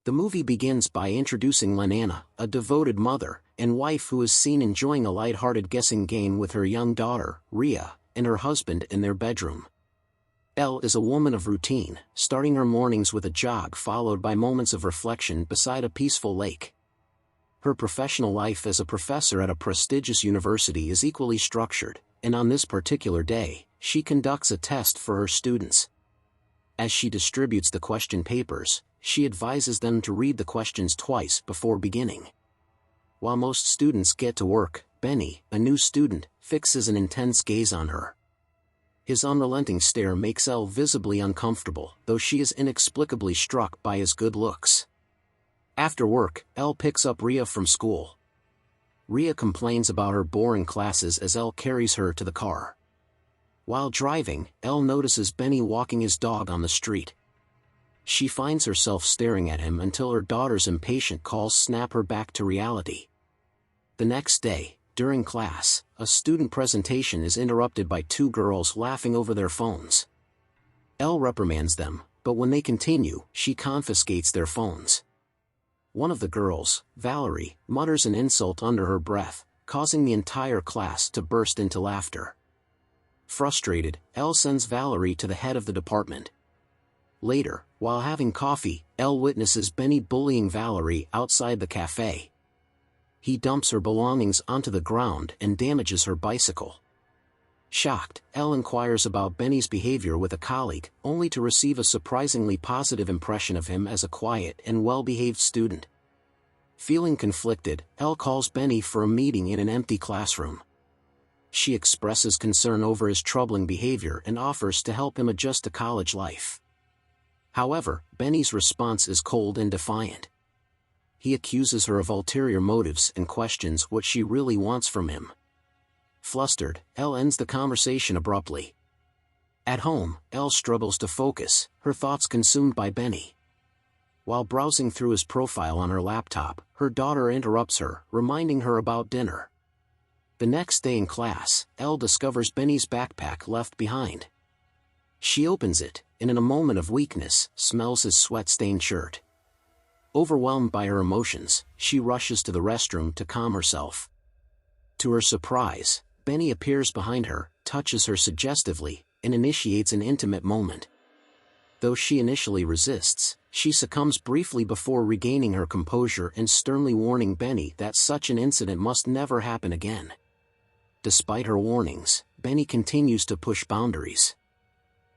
The movie begins by introducing Lenana, a devoted mother and wife who is seen enjoying a light-hearted guessing game with her young daughter, Rhea, and her husband in their bedroom. Elle is a woman of routine, starting her mornings with a jog followed by moments of reflection beside a peaceful lake. Her professional life as a professor at a prestigious university is equally structured, and on this particular day, she conducts a test for her students. As she distributes the question papers, she advises them to read the questions twice before beginning. While most students get to work, Benny, a new student, fixes an intense gaze on her. His unrelenting stare makes Elle visibly uncomfortable, though she is inexplicably struck by his good looks. After work, Elle picks up Rhea from school. Rhea complains about her boring classes as Elle carries her to the car. While driving, Elle notices Benny walking his dog on the street. She finds herself staring at him until her daughter's impatient calls snap her back to reality. The next day, during class, a student presentation is interrupted by two girls laughing over their phones. Elle reprimands them, but when they continue, she confiscates their phones. One of the girls, Valerie, mutters an insult under her breath, causing the entire class to burst into laughter. Frustrated, Elle sends Valerie to the head of the department. Later, while having coffee, Elle witnesses Benny bullying Valerie outside the cafe. He dumps her belongings onto the ground and damages her bicycle. Shocked, Elle inquires about Benny's behavior with a colleague, only to receive a surprisingly positive impression of him as a quiet and well-behaved student. Feeling conflicted, Elle calls Benny for a meeting in an empty classroom. She expresses concern over his troubling behavior and offers to help him adjust to college life. However, Benny's response is cold and defiant. He accuses her of ulterior motives and questions what she really wants from him. Flustered, Elle ends the conversation abruptly. At home, Elle struggles to focus, her thoughts consumed by Benny. While browsing through his profile on her laptop, her daughter interrupts her, reminding her about dinner. The next day in class, Elle discovers Benny's backpack left behind. She opens it, and in a moment of weakness, smells his sweat-stained shirt. Overwhelmed by her emotions, she rushes to the restroom to calm herself. To her surprise, Benny appears behind her, touches her suggestively, and initiates an intimate moment. Though she initially resists, she succumbs briefly before regaining her composure and sternly warning Benny that such an incident must never happen again. Despite her warnings, Benny continues to push boundaries.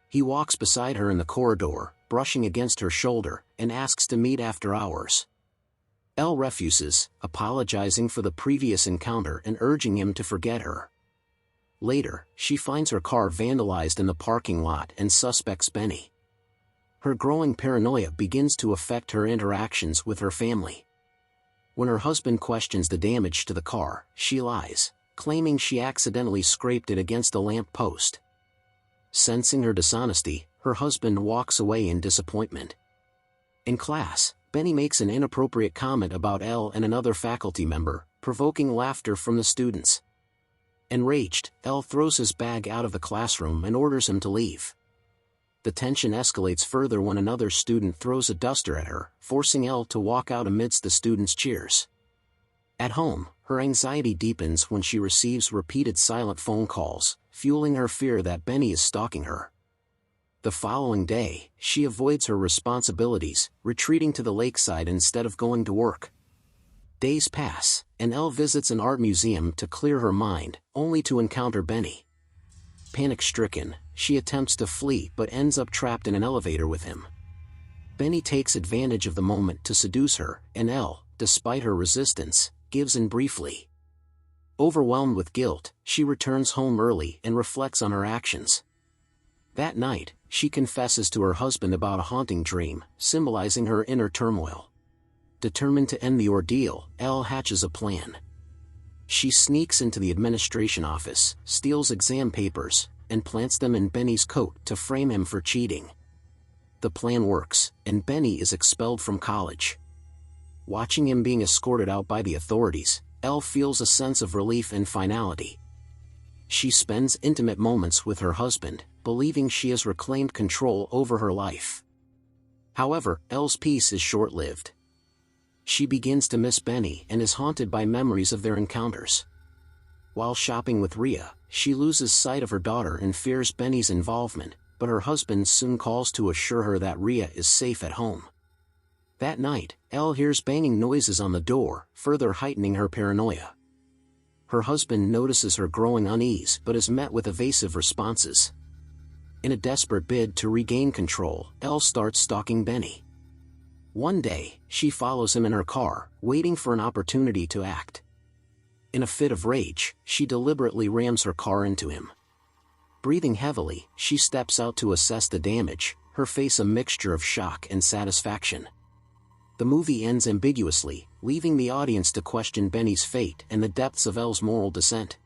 He walks beside her in the corridor, brushing against her shoulder, and asks to meet after hours. Elle refuses, apologizing for the previous encounter and urging him to forget her. Later, she finds her car vandalized in the parking lot and suspects Benny. Her growing paranoia begins to affect her interactions with her family. When her husband questions the damage to the car, she lies, claiming she accidentally scraped it against a lamp post. Sensing her dishonesty, her husband walks away in disappointment. In class, Benny makes an inappropriate comment about Elle and another faculty member, provoking laughter from the students. Enraged, Elle throws his bag out of the classroom and orders him to leave. The tension escalates further when another student throws a duster at her, forcing Elle to walk out amidst the students' cheers. At home, her anxiety deepens when she receives repeated silent phone calls, fueling her fear that Benny is stalking her. The following day, she avoids her responsibilities, retreating to the lakeside instead of going to work. Days pass, and Elle visits an art museum to clear her mind, only to encounter Benny. Panic-stricken, she attempts to flee but ends up trapped in an elevator with him. Benny takes advantage of the moment to seduce her, and Elle, despite her resistance, gives in briefly. Overwhelmed with guilt, she returns home early and reflects on her actions. That night, she confesses to her husband about a haunting dream, symbolizing her inner turmoil. Determined to end the ordeal, Elle hatches a plan. She sneaks into the administration office, steals exam papers, and plants them in Benny's coat to frame him for cheating. The plan works, and Benny is expelled from college. Watching him being escorted out by the authorities, Elle feels a sense of relief and finality. She spends intimate moments with her husband, believing she has reclaimed control over her life. However, Elle's peace is short-lived. She begins to miss Benny and is haunted by memories of their encounters. While shopping with Rhea, she loses sight of her daughter and fears Benny's involvement, but her husband soon calls to assure her that Rhea is safe at home. That night, Elle hears banging noises on the door, further heightening her paranoia. Her husband notices her growing unease but is met with evasive responses. In a desperate bid to regain control, Elle starts stalking Benny. One day, she follows him in her car, waiting for an opportunity to act. In a fit of rage, she deliberately rams her car into him. Breathing heavily, she steps out to assess the damage, her face a mixture of shock and satisfaction. The movie ends ambiguously, leaving the audience to question Benny's fate and the depths of Elle's moral descent.